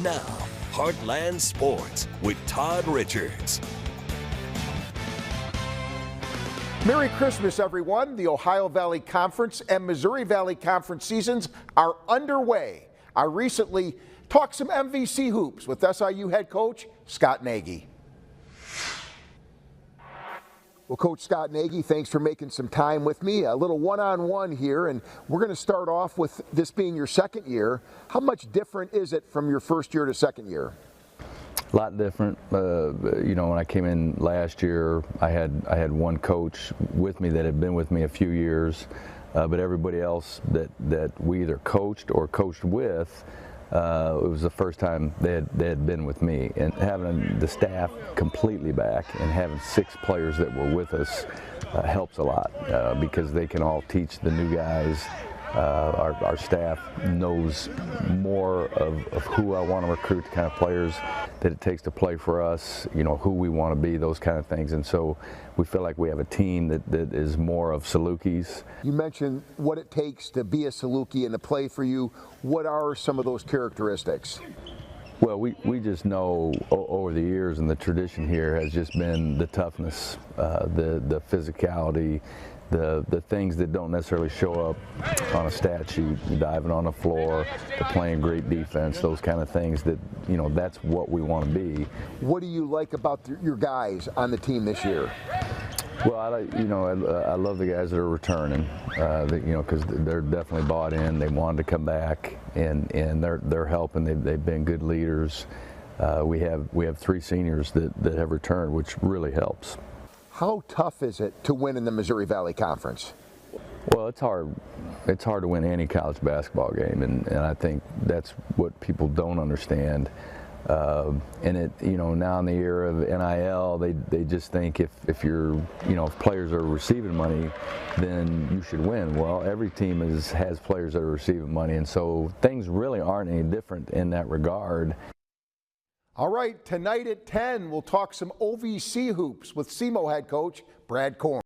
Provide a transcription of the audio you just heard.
Now, Heartland Sports with Todd Richards. Merry Christmas, everyone. The Ohio Valley Conference and Missouri Valley Conference seasons are underway. I recently talked some MVC hoops with SIU head coach Scott Nagy. Well, Coach Scott Nagy, thanks for making some time with me. A little one-on-one here, and we're going to start off with this being your second year. How much different is it from your first year to second year? A lot different. You know, when I came in last year, I had one coach with me that had been with me a few years, but everybody else that we either coached or coached with, it was the first time they had been with me. And having the staff completely back and having 6 players that were with us helps a lot because they can all teach the new guys. Our staff knows more of who I want to recruit, the kind of players that it takes to play for us, you know, who we want to be, those kind of things. And so we feel like we have a team that is more of Salukis. You mentioned what it takes to be a Saluki and to play for you. What are some of those characteristics? Well, we just know over the years, and the tradition here has just been the toughness, the physicality, the things that don't necessarily show up on a stat sheet, diving on the floor, the playing great defense, those kind of things that, you know, that's what we want to be. What do you like about your guys on the team this year? Well, I love the guys that are returning, you know, because they're definitely bought in. They wanted to come back, and they're helping. They've been good leaders. We have 3 seniors that have returned, which really helps. How tough is it to win in the Missouri Valley Conference? Well, it's hard. It's hard to win any college basketball game, and I think that's what people don't understand. And it, you know, now in the era of NIL, they just think if you're, you know, if players are receiving money, then you should win. Well, every team has players that are receiving money, and so things really aren't any different in that regard. All right, tonight at 10, we'll talk some OVC hoops with SEMO head coach Brad Korn.